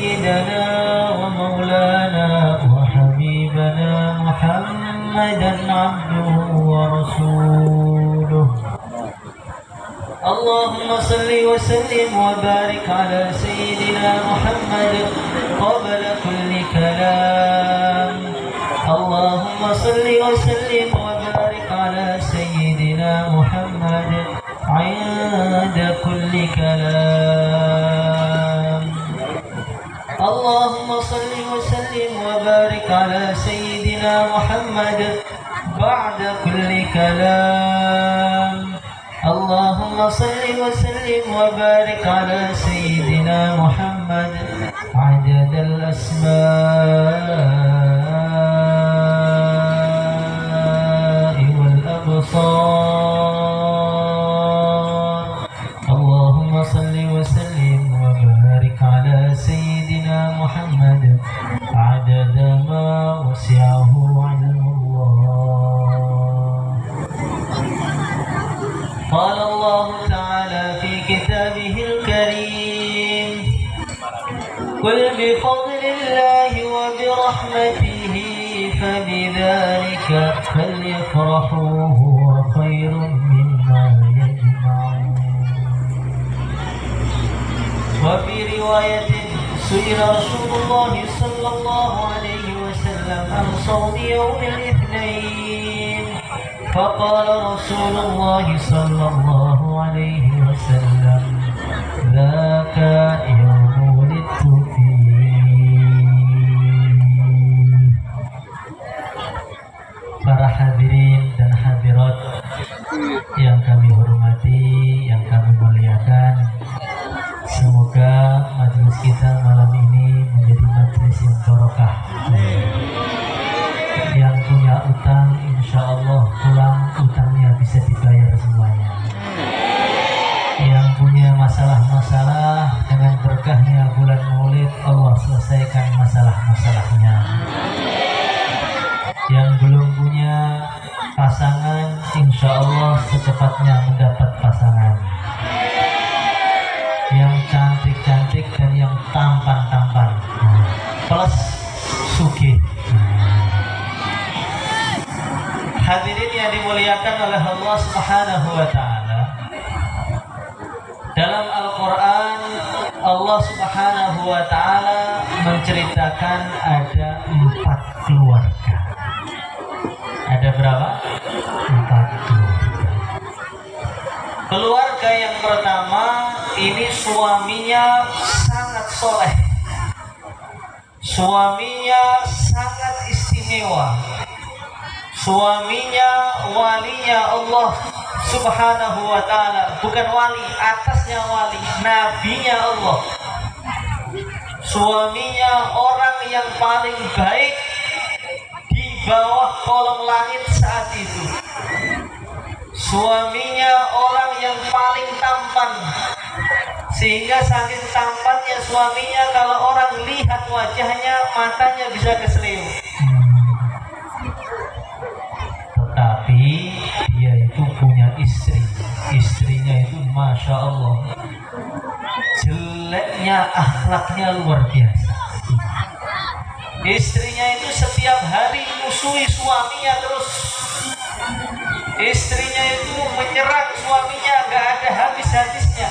سيدنا ومولانا وحبيبنا محمدا عبده ورسوله. اللهم صل وسلم وبارك على سيدنا محمد قبل كل كلام. اللهم صل وسلم وبارك على سيدنا محمد عند كل كلام. اللهم صل وسلم وبارك على سيدنا محمد بعد كل كلام. اللهم صل وسلم وبارك على سيدنا محمد عدد الأسماء والأبصار. اللهم صل وسلم وبارك على سيدنا محمد عدد ما وسعه علم الله. قال الله تعالى في كتابه الكريم: قل بفضل الله وبرحمته فبذلك فليفرحوا هو خير مما يجمعون. وفي رواية سئل رسول الله صلى الله عليه وسلم عن صوم يوم الاثنين فقال رسول الله صلى الله عليه وسلم: ذاك يوم ولدت فيه. Para hadirin dan hadirat yang kami hormati, yang kami muliakan, semoga majelis kita malam ini menjadi majelis yang barokah. Yang punya utang, insya Allah pulang utangnya bisa dibayar semuanya. Yang punya masalah-masalah, dengan berkahnya bulan Maulid Allah selesaikan masalah-masalahnya. Yang belum punya pasangan, insya Allah secepatnya mendapat pasangan. Yang cantik-cantik dan yang tampan-tampan, plus sugih. Hadirin yang dimuliakan oleh Allah Subhanahu wa taala, dalam Al-Qur'an Allah Subhanahu wa taala menceritakan ada 4 keluarga. Ada berapa? 4 keluarga. Keluarga yang pertama ini suaminya sangat soleh, suaminya sangat istimewa, suaminya walinya Allah Subhanahu wa ta'ala, bukan wali, atasnya wali, nabinya Allah. Suaminya orang yang paling baik di bawah kolong langit saat itu. Suaminya orang yang paling tampan, sehingga saking tampannya suaminya kalau orang lihat wajahnya matanya bisa keseleo. Tetapi dia itu punya istri, istrinya itu Masya Allah jeleknya akhlaknya luar biasa. Istrinya itu setiap hari musuhi suaminya terus. Istrinya itu menyerang suaminya, gak ada habis-habisnya.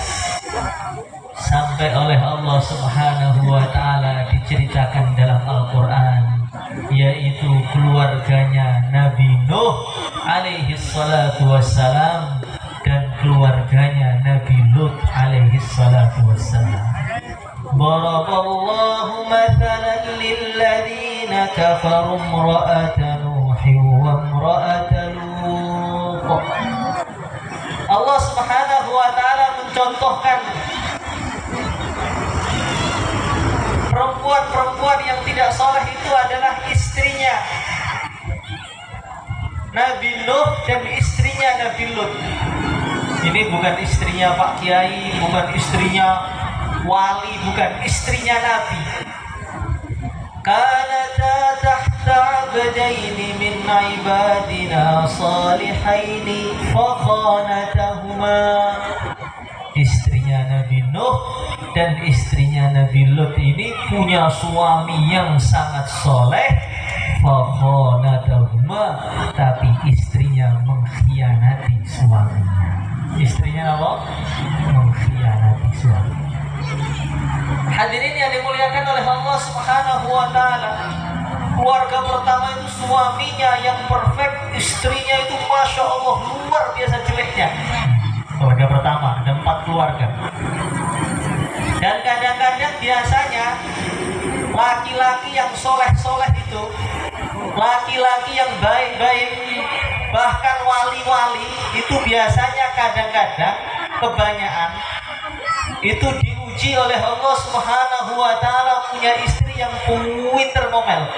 Sampai oleh Allah Subhanahu wa ta'ala diceritakan dalam Al-Quran, yaitu keluarganya Nabi Nuh alaihi salatu wassalam dan keluarganya Nabi Lut alaihi salatu wassalam. Daraballahu mathalan lilladzina kafaru imra'ata Nuhin wa imra'ata Lut. Allah Subhanahu wa ta'ala mencontohkan perempuan-perempuan yang tidak soleh itu adalah istrinya Nabi Nuh dan istrinya Nabi Lut. Ini bukan istrinya Pak Kiai, bukan istrinya wali, bukan istrinya Nabi. Kanata tahta abdaini min ibadina salihaini fa khanatahuma. Istrinya Nabi Nuh dan istrinya Nabi Lut ini punya suami yang sangat soleh, fakhonatahuma, tapi istrinya mengkhianati suaminya. Istrinya apa? Mengkhianati suaminya. Hadirin yang dimuliakan oleh Allah Subhanahu wa taala. Keluarga pertama itu suaminya yang perfect, istrinya itu masya Allah luar biasa jeleknya. Keluarga pertama ada 4 keluarga. Dan kadang-kadang biasanya laki-laki yang soleh-soleh itu, laki-laki yang baik-baik, bahkan wali-wali itu biasanya kadang-kadang kebanyakan itu diuji oleh Allah Subhanahu wa taala punya istri yang pinter ngomel.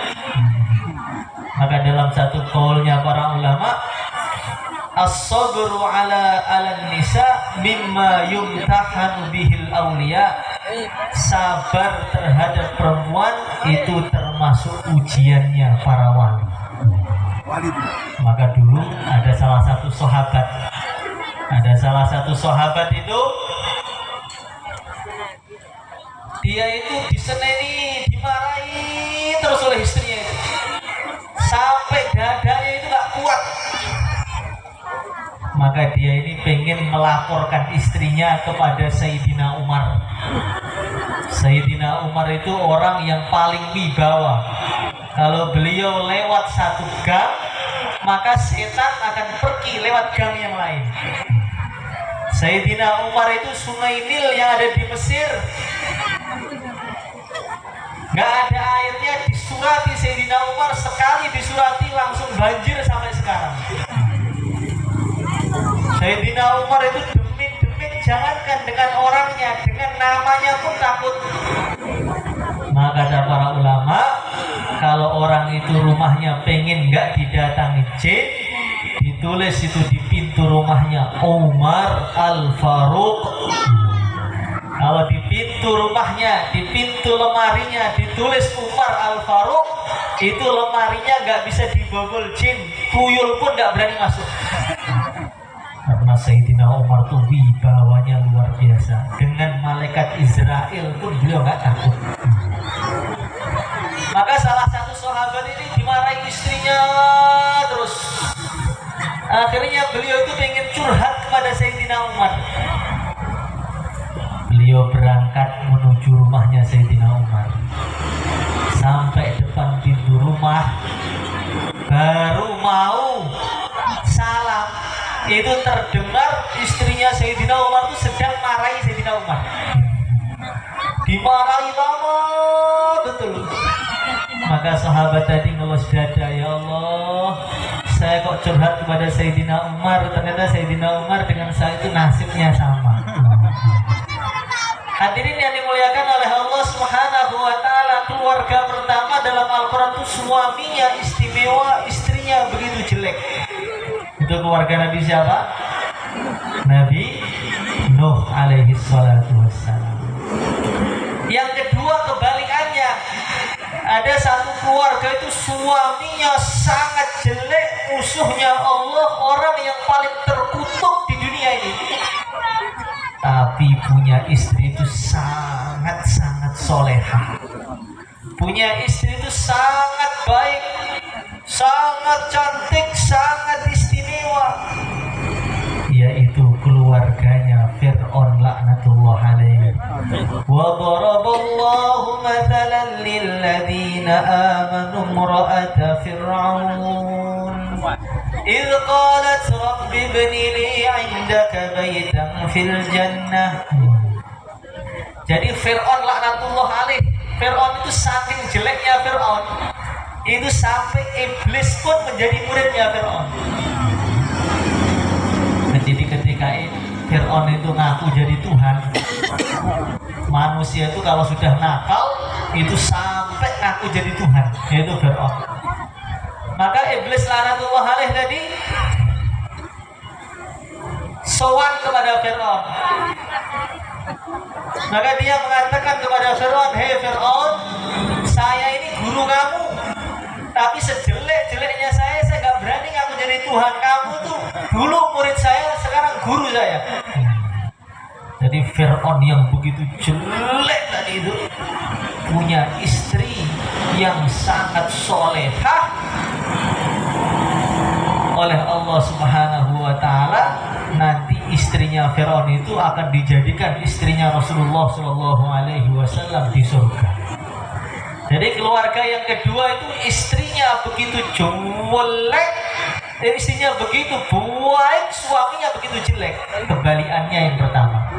Maka dalam satu kaulnya para ulama, as-sabru ala nisa mimma yumtahanu bihil awliya, sabar terhadap perempuan itu termasuk ujiannya para wali. Maka dulu ada salah satu sahabat itu dia itu diseneni, dimarahi terus oleh istrinya itu, sampai dadanya itu gak kuat. Maka dia ini pengen melaporkan istrinya kepada Sayyidina Umar. Sayyidina Umar itu orang yang paling wibawa. Kalau beliau lewat satu gang, maka setan akan pergi lewat gang yang lain. Sayyidina Umar itu Sungai Nil yang ada di Mesir, gak ada airnya, disurati Sayyidina Umar, sekali disurati langsung banjir sampai sekarang. Sayyidina Umar itu demit-demit, jangankan dengan orangnya, dengan namanya pun takut. Maka kata para ulama, kalau orang itu rumahnya pengen gak didatangi jin, ditulis itu di pintu rumahnya Umar Al-Faruq. Kalau di pintu rumahnya, di pintu lemarinya ditulis Umar Al-Faruq, itu lemarinya gak bisa dibobol jin, tuyul pun gak berani masuk. Karena Sayyidina Umar tuh wibawanya luar biasa. Dengan malaikat Israel pun beliau gak takut. Maka salah satu sahabat ini dimarahi istrinya terus. Akhirnya beliau itu pengen curhat kepada Sayyidina Umar. Beliau berangkat menuju rumahnya Sayyidina Umar. Sampai depan pintu rumah, baru mau salam, itu terdengar istrinya Sayyidina Umar itu sedang marahi Sayyidina Umar. Dimarahi lama betul. Maka sahabat tadi ngelus dada, ya Allah, saya kok curhat kepada Sayyidina Umar, ternyata Sayyidina Umar dengan saya itu nasibnya sama. Hadirin yang dimuliakan oleh Allah Subhanahu wa taala, keluarga pertama dalam Al-Qur'an itu suaminya istimewa, istrinya begitu jelek. Itu keluarga Nabi siapa? Nabi Nuh alaihi salatu wassalam. Yang kedua kebalikannya, ada satu keluarga itu suaminya sangat jelek, musuhnya Allah, orang yang paling terkutuk di dunia ini. Tapi punya istri itu sangat-sangat solehah. Punya istri itu sangat baik, sangat cantik, sangat istimewa. Yaitu keluarganya Fir'aun laknatullah alaihi. Wa daraballahu mathalan lilladzina amanu imra'ata Fir'aun إذ قالت رب ابن لي عندك بيتا في الجنة. Jadi Fir'aun laknatullah alaih, Fir'aun itu saking jeleknya Fir'aun, itu sampai iblis pun menjadi muridnya Fir'aun. Jadi ketika Fir'aun itu ngaku jadi Tuhan, manusia itu kalau sudah nakal itu sampai ngaku jadi Tuhan, yaitu Fir'aun. Maka iblis laknatullah alaih tadi sowan kepada Fir'aun. Maka dia mengatakan kepada Fir'aun, hei Fir'aun, saya ini guru kamu, tapi sejelek-jeleknya saya gak berani ngaku jadi Tuhan. Kamu tuh dulu murid saya, sekarang guru saya. Jadi Fir'aun yang begitu jelek tadi itu punya istri yang sangat solehah. Oleh Allah Subhanahu wa Ta'ala, nanti istrinya Fir'aun itu akan dijadikan istrinya Rasulullah Shallallahu Alaihi Wasallam di surga. Jadi keluarga yang kedua itu istrinya begitu jelek, istrinya begitu baik, suaminya begitu jelek. Kebalikannya yang pertama.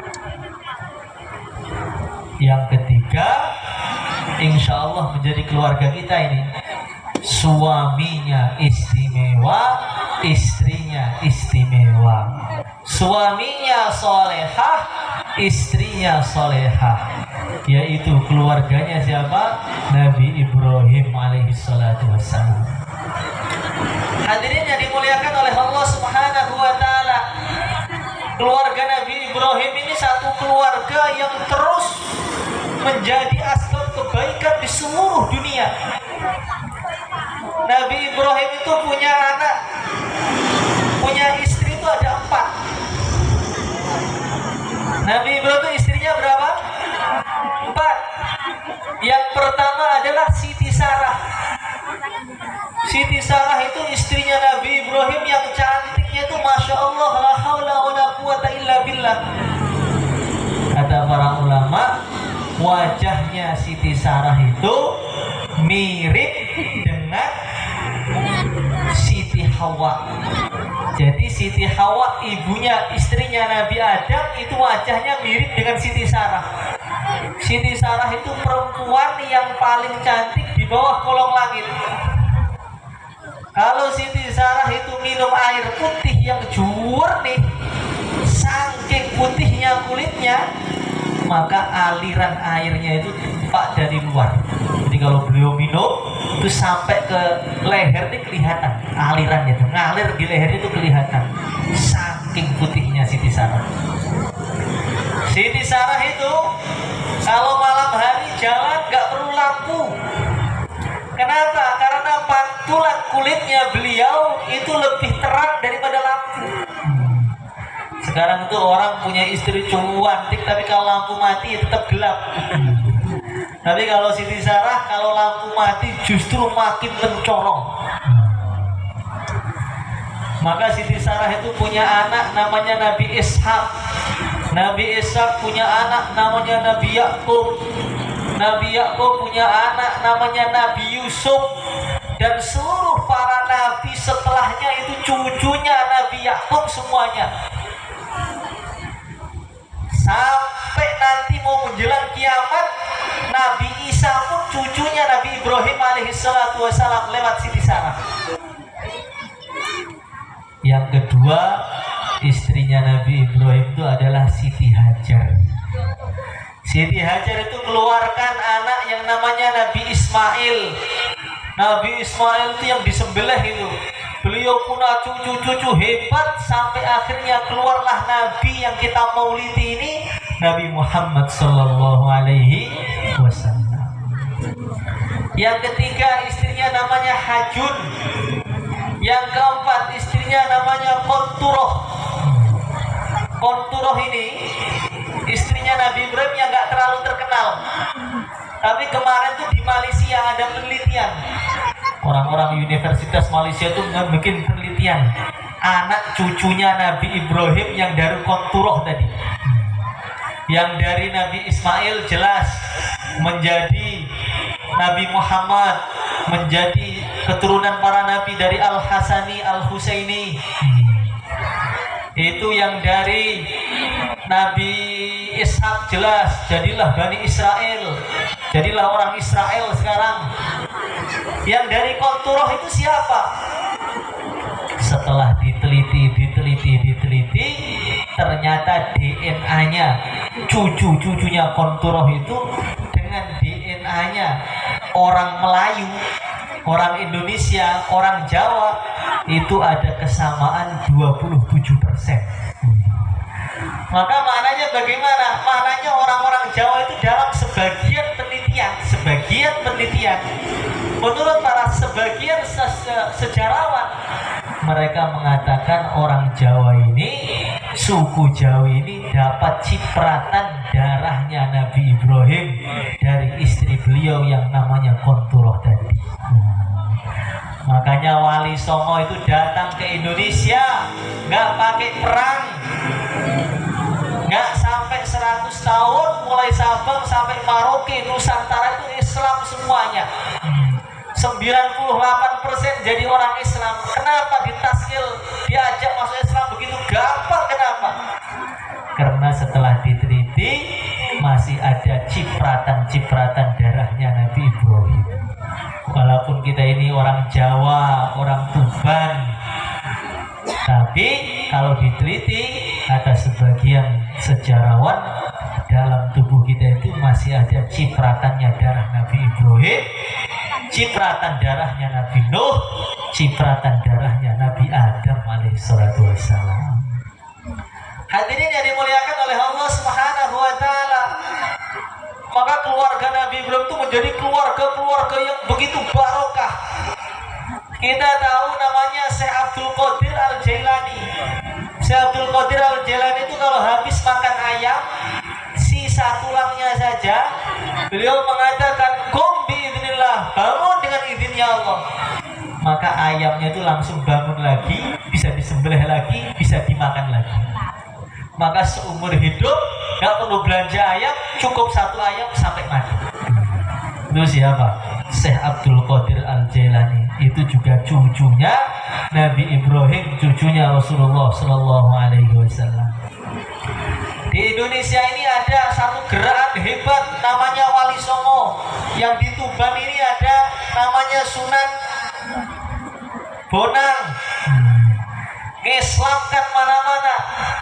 Yang ketiga, insya Allah menjadi keluarga kita ini, suaminya istimewa, istrinya istimewa. Suaminya solehah, istrinya solehah. Yaitu keluarganya siapa? Nabi Ibrahim alaihissalatu wassalam. Hadirin yang dimuliakan oleh Allah Subhanahu wa Ta'ala, keluarga Nabi Ibrahim ini satu keluarga yang terus menjadi asbab kebaikan di seluruh dunia. Nabi Ibrahim itu punya anak, punya istri itu ada 4. Nabi Ibrahim itu istrinya berapa? 4. Yang pertama adalah Siti Sarah. Siti Sarah itu istrinya Nabi Ibrahim yang cantiknya itu Masya Allah, la haula wa la quwata illa billah. Kata para ulama, wajahnya Siti Sarah itu mirip dengan Siti Hawa. Jadi Siti Hawa, ibunya istrinya Nabi Adam, itu wajahnya mirip dengan Siti Sarah. Siti Sarah itu perempuan yang paling cantik di bawah kolong langit. Kalau Siti Sarah itu minum air putih yang jernih, saking putihnya kulitnya, maka aliran airnya itu tampak dari luar. Jadi kalau beliau minum itu sampai ke leher ini kelihatan alirannya itu, ngalir di lehernya itu kelihatan, saking putihnya Siti Sarah. Siti Sarah itu kalau malam hari jalan gak perlu lampu. Kenapa? Karena pantulan kulitnya beliau itu lebih terang daripada lampu. Sekarang itu orang punya istri cantik, tapi kalau lampu mati tetap gelap. Tapi kalau Siti Sarah, kalau lampu mati justru makin mencorong. Maka Siti Sarah itu punya anak namanya Nabi Ishak. Nabi Ishak punya anak namanya Nabi Yakub. Nabi Yakub punya anak namanya Nabi Yusuf. Dan seluruh para nabi setelahnya itu cucunya Nabi Yakub semuanya. Sampai nanti mau menjelang kiamat, Nabi Isa pun cucunya Nabi Ibrahim alaihissalatu wassalam lewat Siti Sarah. Yang kedua, istrinya Nabi Ibrahim itu adalah Siti Hajar. Siti Hajar itu keluarkan anak yang namanya Nabi Ismail. Nabi Ismail itu yang disembelih itu. Beliau punya cucu-cucu hebat sampai akhirnya keluarlah Nabi yang kita maulidi ini, Nabi Muhammad Sallallahu Alaihi Wasallam. Yang ketiga istrinya namanya Hajun. Yang keempat istrinya namanya Qonturoh. Qonturoh ini istrinya Nabi Ibrahim yang gak terlalu terkenal. Tapi kemarin tuh di Malaysia ada penelitian. Orang-orang Universitas Malaysia itu bikin penelitian. Anak cucunya Nabi Ibrahim yang dari Qonturoh tadi. Yang dari Nabi Ismail jelas menjadi Nabi Muhammad, menjadi keturunan para nabi dari Al-Hasani, Al-Husaini. Itu yang dari Nabi Ishak jelas jadilah Bani Israel, jadilah orang Israel sekarang. Yang dari Qonturoh itu siapa? Setelah diteliti, ternyata DNA-nya cucu-cucunya Qonturoh itu dengan DNA-nya orang Melayu, orang Indonesia, orang Jawa itu ada kesamaan 27%. Maka maknanya bagaimana? Maknanya orang-orang Jawa itu dalam sebagian penelitian, menurut para sebagian sejarawan, mereka mengatakan orang Jawa ini suku Jawi ini dapat cipratan darahnya Nabi Ibrahim dari istri beliau yang namanya Konturoh tadi. Makanya Wali Songo itu datang ke Indonesia nggak pakai perang, nggak sampai 100 tahun, mulai Sabang sampai Merauke, Nusantara itu Islam semuanya. 98% jadi orang Islam. Kenapa ditaskil, diajak masuk Islam begitu gampang? Kenapa? Karena setelah diteliti masih ada cipratan-cipratan darahnya Nabi Ibrahim. Walaupun kita ini orang Jawa, orang Tuban, tapi kalau diteliti kata sebagian sejarawan, dalam tubuh kita itu masih ada cipratannya darah Nabi Ibrahim, cipratan darahnya Nabi Nuh, cipratan darahnya Nabi Adam alaihissalatu wassalam. Hadirin yang dimuliakan oleh Allah Subhanahu wa taala. Maka keluarga Nabi Ibrahim itu menjadi keluarga yang begitu barokah. Kita tahu namanya Syekh Abdul Qadir Al-Jailani. Syekh Abdul Qadir Al-Jailani itu kalau habis makan ayam, sisa tulangnya saja, beliau mengatakan, "Qum biidznillah," bangun dengan izinnya Allah. Maka ayamnya itu langsung bangun lagi, bisa disembelih lagi, bisa dimakan lagi. Maka seumur hidup gak perlu belanja ayam, cukup satu ayam sampai mati. Itu siapa? Syekh Abdul Qadir Al-Jailani. Itu juga cucunya Nabi Ibrahim, cucunya Rasulullah Sallallahu Alaihi Wasallam. Di Indonesia ini ada satu gerakan hebat namanya Wali Songo. Yang di Tuban ini ada namanya Sunan Bonang. Ngislamkan mana-mana.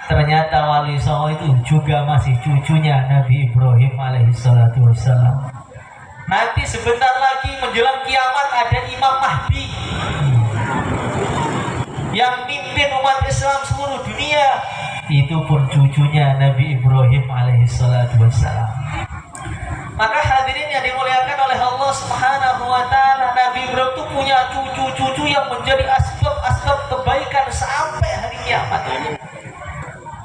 Ternyata Wali Songo itu juga masih cucunya Nabi Ibrahim alaihissalatu wassalam. Nanti sebentar lagi menjelang kiamat ada Imam Mahdi yang mimpin umat Islam seluruh dunia. Itu pun cucunya Nabi Ibrahim alaihissalatu wassalam. Maka hadirin yang dimuliakan oleh Allah Subhanahu wa taala, Nabi Ibrahim itu punya cucu-cucu yang menjadi asbab kebaikan sampai hari kiamat.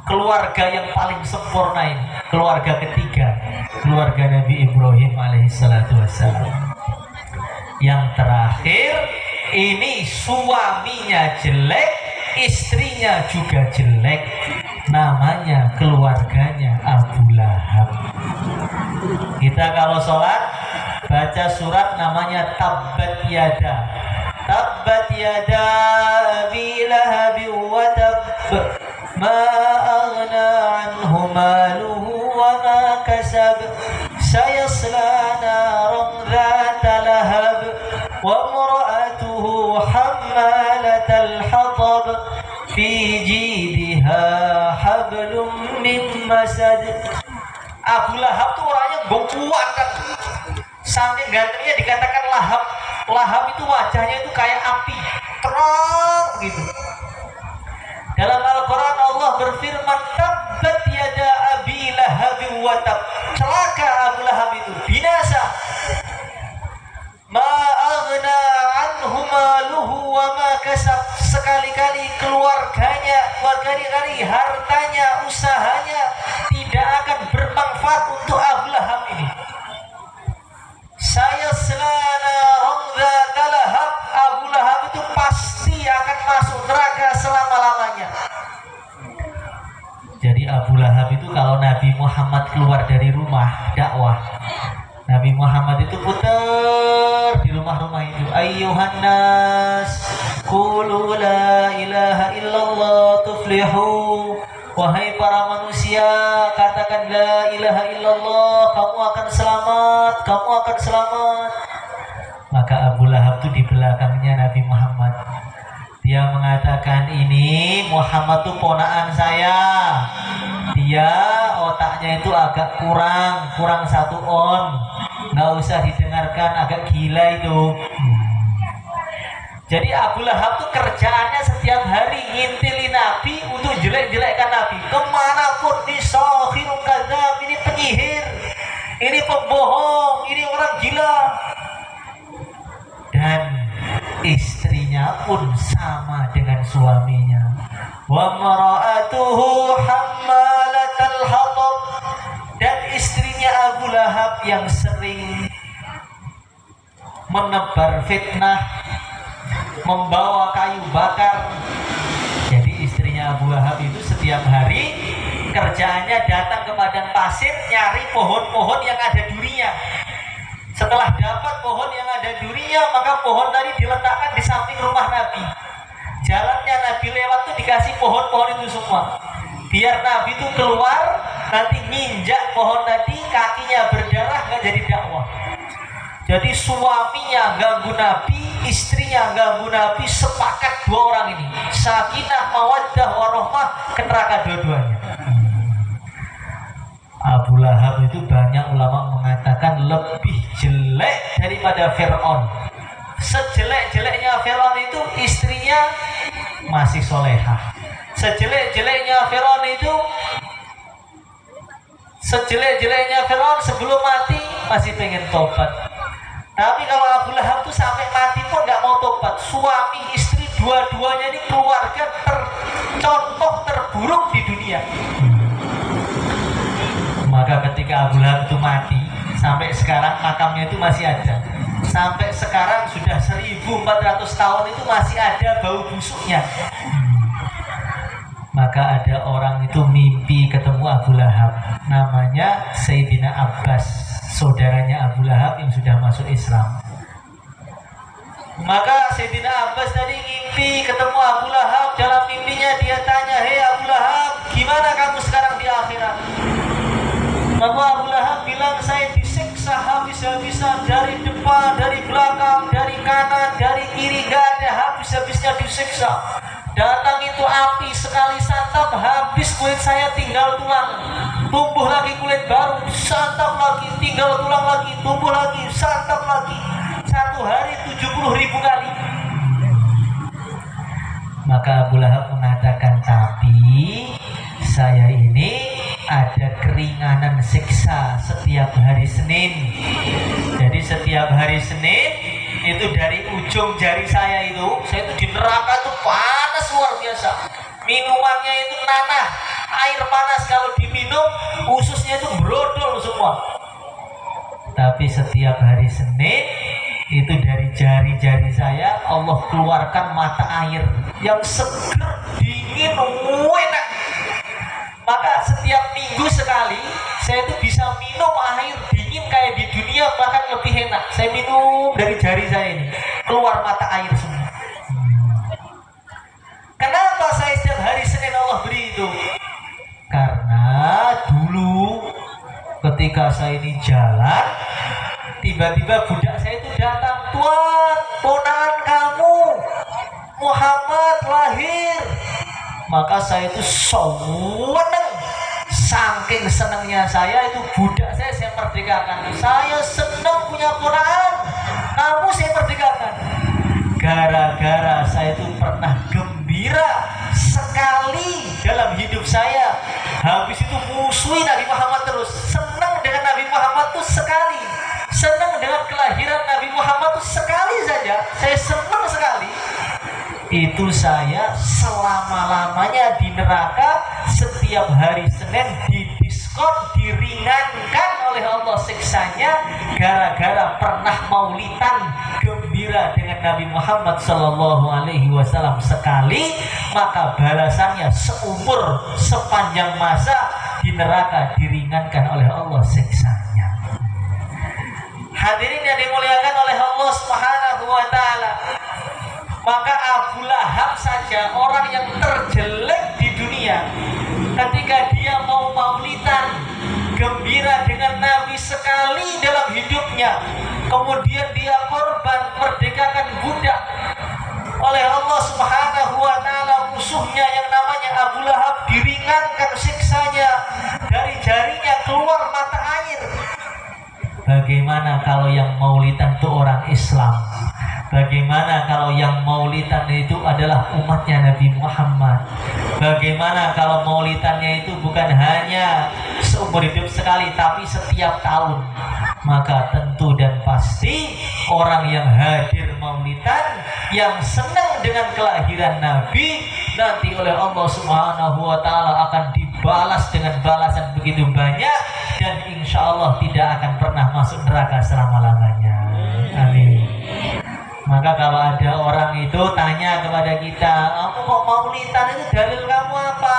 Keluarga yang paling sempurna ini, keluarga ketiga, keluarga Nabi Ibrahim alaihissalatu wassalam. Yang terakhir, ini suaminya jelek, istrinya juga jelek. Namanya keluarganya Abu Lahab. Kita kalau sholat baca surat namanya Tabbat Yada. Tabbat Yada Abi Lahab wa Tabb, ma aghna anhu maluhu wa ma kasab, sayasla naran dhata lahab, wa imra'atuhu hammalatal hatab, fi jidiha hablum min masad. Abu Lahab tuh orangnya kuat kan, saking gantengnya dikatakan lahap. Lahap itu wajahnya itu kayak api, terang gitu. Dalam Al-Quran Allah berfirman, Tabbat yada Abi Lahab wa tab, celaka Abu Lahab itu, binasa. Ma aghna anhu maluhu wa ma kasab, sekali-kali keluarganya, berkali-kali hartanya, usahanya tidak akan bermanfaat untuk Abu Lahab ini. Saya selana rongga talahab, Abu Lahab itu pasti akan masuk neraka selama-lamanya. Jadi Abu Lahab itu kalau Nabi Muhammad keluar dari rumah dakwah, Nabi Muhammad itu putar di rumah-rumah itu, ayyuhan nas qulu la ilaha illallah tuflihu, wahai para manusia katakan la ilaha illallah, kamu akan selamat, kamu akan selamat. Maka Abu Lahab itu di belakangnya Nabi Muhammad, dia mengatakan, ini Muhammad itu ponaan saya, dia otaknya itu agak kurang 1 on, nggak usah didengarkan, agak gila itu. Jadi Abu Lahab tuh kerjaannya setiap hari ngintili Nabi untuk jelek-jelekkan Nabi. Kemanapun, ini sahirun kadzab, ini penyihir, ini pembohong, ini orang gila. Dan istrinya pun sama dengan suaminya. wa mar'atuhu hammalatal hatab, dan istrinya Abu Lahab yang sering menebar fitnah, membawa kayu bakar. Jadi istrinya Abu Lahab itu setiap hari kerjaannya datang ke padang pasir nyari pohon-pohon yang ada durinya. Setelah dapat pohon yang ada durinya, maka pohon tadi diletakkan di samping rumah Nabi. Jalannya Nabi lewat tuh dikasih pohon-pohon itu semua, biar Nabi itu keluar nanti nginjak pohon tadi, kakinya berdarah, nggak jadi dakwah. Jadi suaminya ganggu Nabi, istrinya ganggu Nabi, sepakat dua orang ini sakinah mawaddah warahmah ke neraka dua-duanya. Abu Lahab itu banyak ulama mengatakan lebih jelek daripada Fir'aun. Sejelek-jeleknya Fir'aun itu istrinya masih solehah. Sejelek-jeleknya Fir'aun itu, sejelek-jeleknya Fir'aun sebelum mati masih pengen tobat. Tapi kalau Abu Lahab itu sampai mati pun nggak mau tobat. Suami istri dua-duanya ini keluarga tercontoh terburuk di dunia. Maka ketika Abu Lahab itu mati, sampai sekarang makamnya itu masih ada. Sampai sekarang sudah 1400 tahun itu masih ada bau busuknya. Maka ada orang itu mimpi ketemu Abu Lahab, namanya Sayyidina Abbas, saudaranya Abu Lahab yang sudah masuk Islam. Maka Sayyidina Abbas tadi mimpi ketemu Abu Lahab. Dalam mimpinya dia tanya, "Hei Abu Lahab, gimana kamu sekarang di akhirat?" Maka Abu Lahab bilang, "Saya disiksa habis-habisan, dari depan, dari belakang, dari kanan, dari kiri, gak ada habis-habisnya disiksa. Datang itu api, sekali santap habis kulit saya tinggal tulang, tumbuh lagi kulit baru, santap lagi, tinggal tulang lagi, tumbuh lagi, santap lagi. Satu hari 70.000 kali." Maka Abu Lahab mengatakan, "Tapi saya ini ada keringanan siksa setiap hari Senin. Jadi setiap hari Senin itu dari ujung jari saya itu di neraka itu panas luar biasa. Minumannya itu nanah, air panas, kalau diminum ususnya itu brodol semua. Tapi setiap hari Senin itu dari jari-jari saya Allah keluarkan mata air yang segar, dingin, enak. Maka setiap minggu sekali saya itu bisa minum air dingin kayak di dunia, bahkan lebih enak. Saya minum dari jari saya ini, keluar mata air semua. Kenapa saya setiap hari Senin Allah beri itu? Karena dulu ketika saya ini jalan, tiba-tiba budak saya itu datang, "Tuan, ponakan kamu Muhammad lahir." Maka saya itu seneng, saking senangnya saya itu budak saya merdekakan. Saya senang punya ponakan, kamu saya merdekakan. Gara-gara saya itu pernah gembira sekali dalam hidup saya. Habis itu musuhi Nabi Muhammad terus. Senang dengan Nabi Muhammad tuh sekali, senang dengan kelahiran Nabi Muhammad tuh sekali saja. Saya senang sekali. Itu saya selama-lamanya di neraka. Setiap hari Senin didiskon, diringankan oleh Allah siksanya, gara-gara pernah maulidan gembira dengan Nabi Muhammad SAW sekali. Maka balasannya seumur sepanjang masa di neraka diringankan oleh Allah siksanya. Hadirin yang dimuliakan oleh Allah Subhanahu wa Ta'ala, maka Abu Lahab saja orang yang terjelek di dunia, ketika dia mau maulidan gembira dengan Nabi sekali dalam hidupnya, kemudian dia korban merdekakan budak oleh Allah Subhanahu wa Ta'ala, musuhnya yang namanya Abu Lahab diringankan siksanya, dari jarinya keluar mata air. Bagaimana kalau yang maulidan itu orang Islam? Bagaimana kalau yang maulidan itu adalah umatnya Nabi Muhammad? Bagaimana kalau maulidannya itu bukan hanya seumur hidup sekali, tapi setiap tahun? Maka tentu dan pasti orang yang hadir maulidan, yang senang dengan kelahiran Nabi, nanti oleh Allah Subhanahu wa Ta'ala akan dibalas dengan balasan begitu banyak, dan insya Allah tidak akan pernah masuk neraka selama-lamanya. Amin. Maka kalau ada orang itu tanya kepada kita, kamu kok maulidan, itu dalil kamu apa?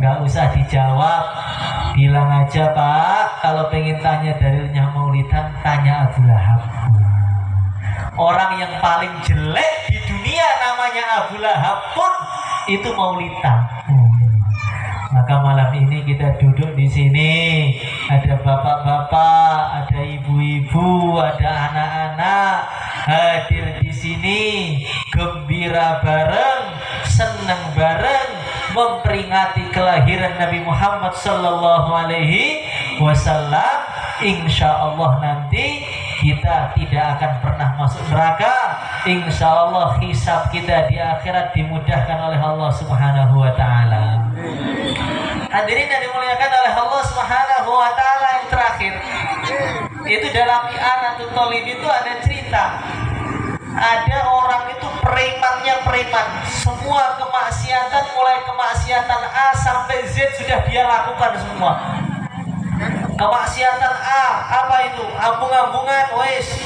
Nggak usah dijawab, bilang aja, Pak, kalau pengen tanya dalilnya maulidan, tanya Abu Lahab. Orang yang paling jelek di dunia namanya Abu Lahab pun itu maulidan. Maka malam ini kita duduk di sini, ada bapak-bapak, ada ibu-ibu, ada anak-anak hadir di sini, gembira bareng, senang bareng, memperingati kelahiran Nabi Muhammad Sallallahu Alaihi Wasallam. Insya Allah nanti kita tidak akan pernah masuk neraka. Insya Allah hisab kita di akhirat dimudahkan oleh Allah Subhanahu wa Ta'ala. Hadirin yang dimuliakan oleh Allah Subhanahu wa Ta'ala, yang terakhir itu dalam I'anatul Thalib itu ada cerita. Ada orang itu premannya preman, semua kemaksiatan, mulai kemaksiatan A sampai Z sudah dia lakukan semua. Kemaksiatan A, apa itu? Ambung-ambungan, wes,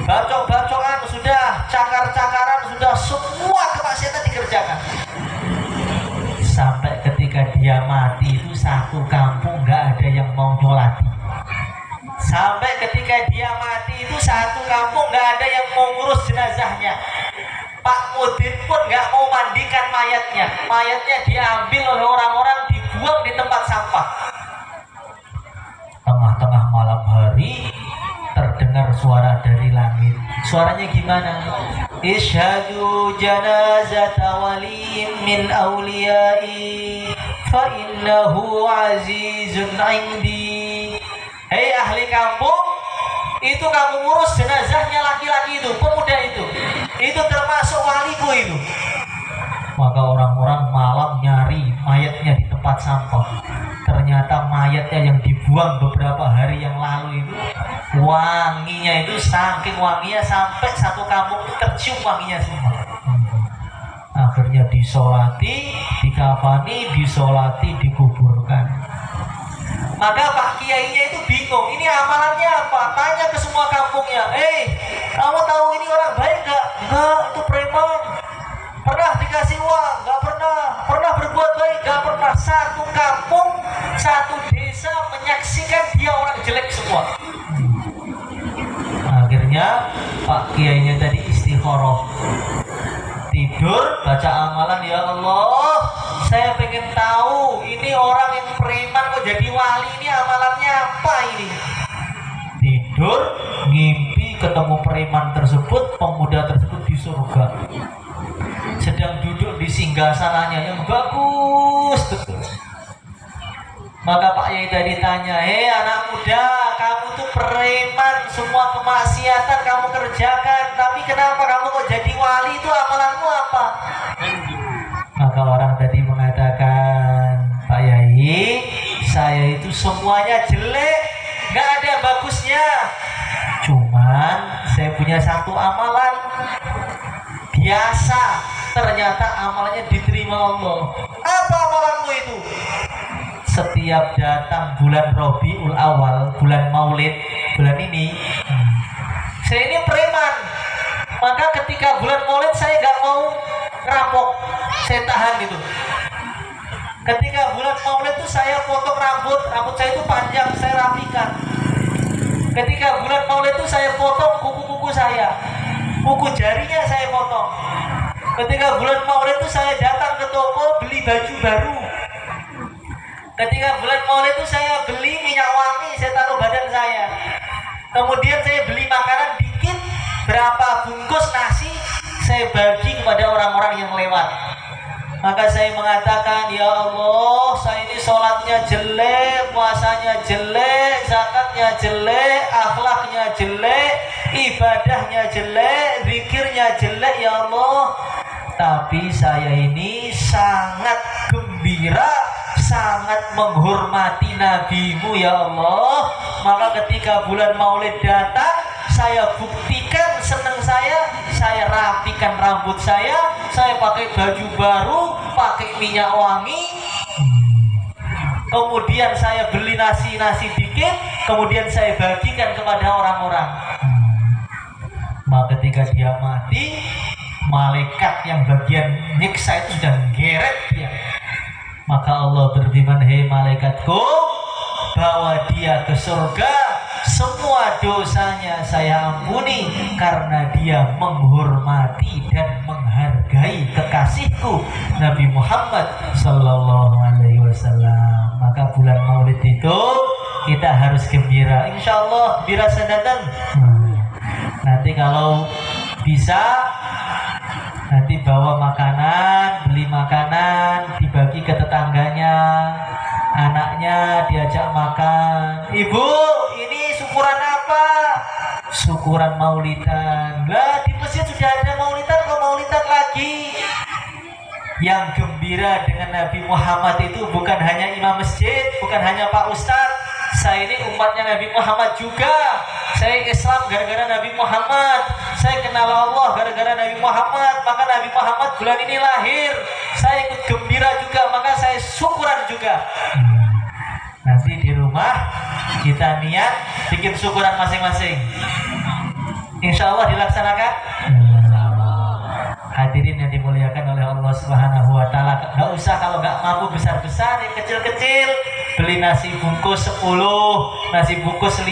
bacok-bacokan sudah, cakar-cakaran sudah, semua kemaksiatan dikerjakan. Sampai ketika dia mati itu satu kampung nggak ada yang mau nyolati. Sampai ketika dia mati itu satu kampung nggak ada yang mau ngurus jenazahnya. Pak Mudin pun nggak mau mandikan mayatnya. Mayatnya diambil oleh orang-orang, dibuang di tempat sampah. Tengah-tengah malam hari terdengar suara dari langit. Suaranya gimana? Isyhadu janazata waliyin min awliyai fa innahu azizun indi. Hei ahli kampung, itu kamu ngurus jenazahnya laki-laki itu, pemuda itu termasuk waliku itu. Maka orang-orang malam nyari mayatnya di tempat sampah. Ternyata mayatnya yang dibuang beberapa hari yang lalu itu, wanginya itu saking wanginya sampai satu kampung tercium wanginya semua. Akhirnya disolati, dikafani, disolati, dikuburkan. Maka Pak Kiainya itu bingung, ini amalannya apa? Tanya ke semua kampungnya, kamu tahu ini orang baik nggak? Enggak, itu preman. Pernah dikasih uang? Nggak pernah. Pernah berbuat baik? Nggak pernah. Satu kampung, satu desa menyaksikan dia orang jelek semua. Akhirnya Pak Kiainya tadi istikharah, tidur baca amalan, ya Allah, saya pengen tahu ini orang yang preman kok jadi wali, ini amalannya apa ini? Tidur ngimpi ketemu preman tersebut, pemuda tersebut di surga, sedang duduk di singgasananya yang bagus betul. Maka Pak Yai tadi tanya, anak muda, kamu tuh preman, semua kemaksiatan kamu kerjakan, tapi kenapa kamu kok jadi wali, itu amalanmu apa? Maka orang tadi mengatakan, Pak Yai, saya itu semuanya jelek, gak ada bagusnya. Cuman saya punya satu amalan biasa, ternyata amalnya diterima Allah. Apa amalanmu itu? Setiap datang bulan Rabiul Awal, bulan Maulid, bulan ini, saya ini preman. Maka ketika bulan Maulid saya gak mau ngerampok, saya tahan gitu. Ketika bulan Maulid itu saya potong rambut saya itu panjang, saya rapikan. Ketika bulan Maulid itu saya potong kuku-kuku saya, kuku jarinya saya potong. Ketika bulan Maulid itu saya datang ke toko beli baju baru. Ketika bulan Maulid itu saya beli minyak wangi, saya taruh badan saya. Kemudian saya beli makanan dikit, berapa bungkus nasi, saya bagi kepada orang-orang yang lewat. Maka saya mengatakan, ya Allah, saya ini sholatnya jelek, puasanya jelek, zakatnya jelek, akhlaknya jelek, ibadahnya jelek, zikirnya jelek, ya Allah. Tapi saya ini sangat gembira, sangat menghormati nabimu, ya Allah. Maka ketika bulan Maulid datang, saya buktikan senang saya rapikan rambut saya, saya pakai baju baru, pakai minyak wangi, kemudian saya beli nasi dikit, kemudian saya bagikan kepada orang-orang. Maka ketika dia mati, malaikat yang bagian nyiksa itu sudah geret dia. Maka Allah berfirman, hei malaikatku, bawa dia ke surga, semua dosanya saya ampuni karena dia menghormati dan menghargai kekasihku Nabi Muhammad Sallallahu Alaihi Wasallam. Maka bulan Maulid itu kita harus gembira, insya Allah gembira sedatan. Nanti kalau bisa, nanti bawa makanan, beli makanan, dibagi ke tetangganya, anaknya diajak makan. Ibu, ini syukuran apa? Syukuran maulidan. Lah di masjid sudah ada maulidan, kok maulidan lagi? Yang gembira dengan Nabi Muhammad itu bukan hanya imam masjid, bukan hanya Pak Ustadz. Saya ini umatnya Nabi Muhammad juga. Saya Islam gara-gara Nabi Muhammad. Saya kenal Allah gara-gara Nabi Muhammad. Maka Nabi Muhammad bulan ini lahir. Saya ikut gembira juga, maka saya syukuran juga. Nanti di rumah kita niat bikin syukuran masing-masing. Insya Allah dilaksanakan. Hadirin yang dimuliakan oleh Allah Subhanahu wa Ta'ala, nggak usah kalau nggak mampu besar-besar, yang kecil-kecil, beli nasi bungkus 10, nasi bungkus 5,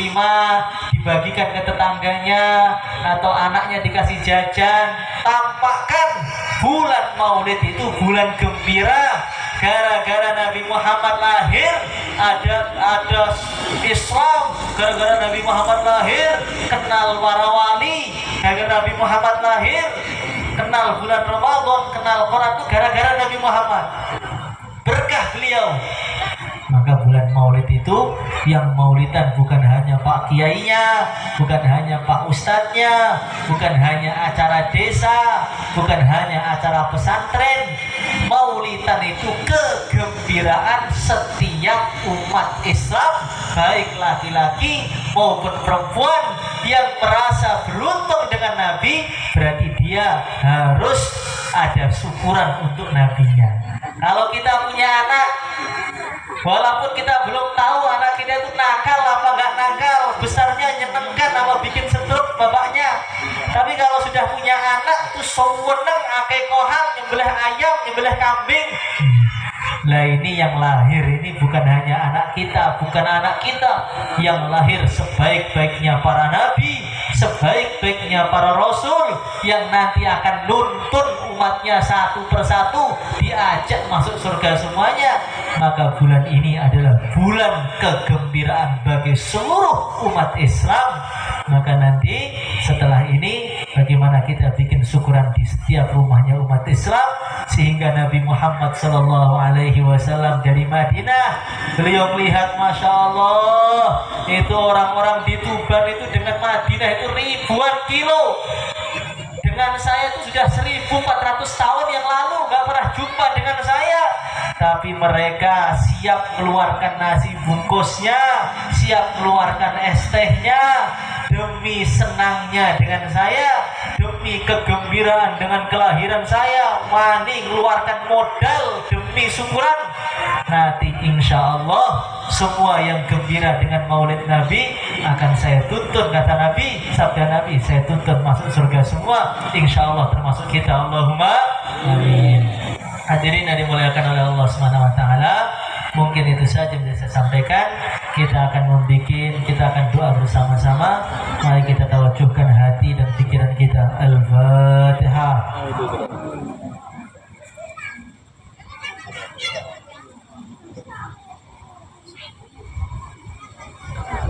dibagikan ke tetangganya atau anaknya dikasih jajan. Tampakkan bulan Maulid itu bulan gembira. Gara-gara Nabi Muhammad lahir, ada Islam. Gara-gara Nabi Muhammad lahir, kenal para wali. Gara-gara Nabi Muhammad lahir, kenal bulan Ramadan, kenal Quran, itu gara-gara Nabi Muhammad. Berkah beliau. Maka bulan Maulid itu yang maulidan bukan hanya Pak Kiainya, bukan hanya Pak Ustadznya, bukan hanya acara desa, bukan hanya acara pesantren. Maulidan itu kegembiraan setiap umat Islam, baik laki-laki maupun perempuan yang merasa beruntung dengan Nabi, berarti dia harus ada syukuran untuk nabinya. Kalau kita punya anak, walaupun kita belum tahu anak kita itu nakal apa nggak nakal, besarnya nyenengkan apa bikin stroke bapaknya, tapi kalau sudah punya anak itu seneng akekohan, nyembelih ayam, nyembelih kambing. Lah ini yang lahir ini bukan hanya anak kita, bukan anak kita, yang lahir sebaik-baiknya para nabi, sebaik-baiknya para rasul, yang nanti akan nuntun umatnya satu persatu, diajak masuk surga semuanya. Maka bulan ini adalah bulan kegembiraan bagi seluruh umat Islam. Maka nanti setelah ini bagaimana kita bikin syukuran di setiap rumahnya umat Islam, sehingga Nabi Muhammad SAW dari Madinah, beliau melihat, Masya Allah, itu orang-orang di Tuban itu dengan Madinah itu ribuan kilo. Dengan saya itu sudah 1400 tahun yang lalu gak pernah jumpa dengan saya, tapi mereka siap mengeluarkan nasi bungkusnya, siap mengeluarkan es tehnya, demi senangnya dengan saya, demi kegembiraan dengan kelahiran saya, wani mengeluarkan modal demi syukuran. Nanti insya Allah semua yang gembira dengan maulid Nabi akan saya tuntun, kata Nabi, sabda Nabi, saya tuntun masuk surga semua, insya Allah termasuk kita. Allahumma amin. Hadirin yang dimuliakan oleh Allah Subhanahu wa Ta'ala, mungkin itu saja yang bisa saya sampaikan. Kita akan doa bersama-sama. Mari kita tawajuhkan hati dan pikiran kita. Al-Fatihah.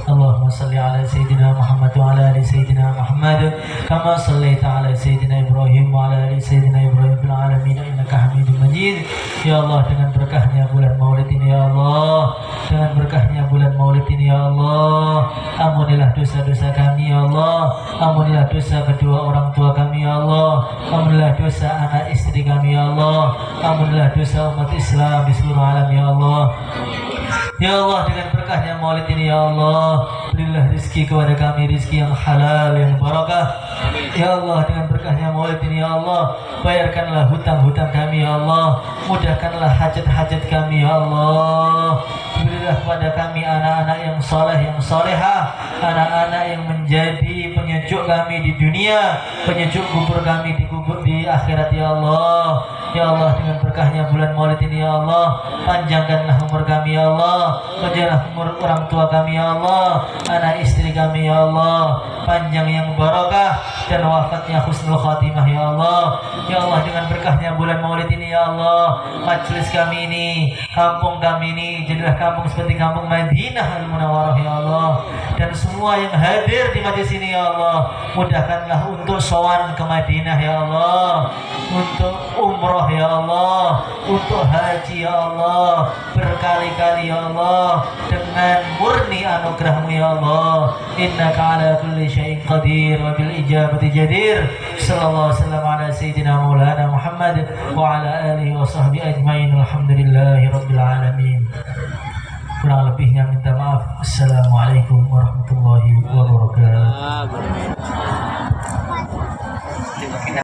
Allahumma salli ala Sayyidina Muhammad wa ala ali Sayyidina Muhammad kama sallaita ala Sayyidina Ibrahim wa ala ali Sayyidina Ibrahim fil alamin innaka Hamidum Majid. Ya Allah, dengan berkahnya bulan Maulid ini ya Allah, dengan berkahnya bulan Maulid ini ya Allah, ampunilah dosa-dosa kami ya Allah, ampunilah dosa kedua orang tua kami ya Allah, ampunilah dosa anak istri kami ya Allah, ampunilah dosa umat Islam di seluruh alam ya Allah. Ya Allah, dengan berkahnya maulid ini ya Allah, berilah rezeki kepada kami, rezeki yang halal, yang barakah. Ya Allah, dengan berkahnya maulid ini ya Allah, bayarkanlah hutang-hutang kami ya Allah, mudahkanlah hajat-hajat kami ya Allah. Berilah kepada kami anak-anak yang soleh, yang solehah, anak-anak yang menjadi penyejuk kami di dunia, penyejuk kubur kami di akhirat ya Allah. Ya Allah, dengan berkahnya bulan maulid ini ya Allah, panjangkanlah umur kami ya Allah, panjanglah umur orang tua kami ya Allah, anak istri kami ya Allah, panjang yang barakah dan wafatnya husnul khatimah ya Allah. Ya Allah, dengan berkahnya bulan maulid ini ya Allah, majelis kami ini, kampung kami ini jadilah kampung seperti kampung Madinah Al-Munawwarah ya Allah. Dan semua yang hadir di majelis ini ya Allah, mudahkanlah untuk sowan ke Madinah ya Allah, untuk umroh ya Allah, untuk haji ya Allah, berkali-kali ya Allah, dengan murni anugerahmu ya Allah. Innaka ala kulli syai'in qadir wa bil ijabati jadir. Sallallahu alaihi wasallam ala sayyidina maulana Muhammad wa ala alihi wa sahbihi ajmain. Alhamdulillahi rabbil alamin. Kurang lebihnya minta maaf. Assalamualaikum warahmatullahi wabarakatuh.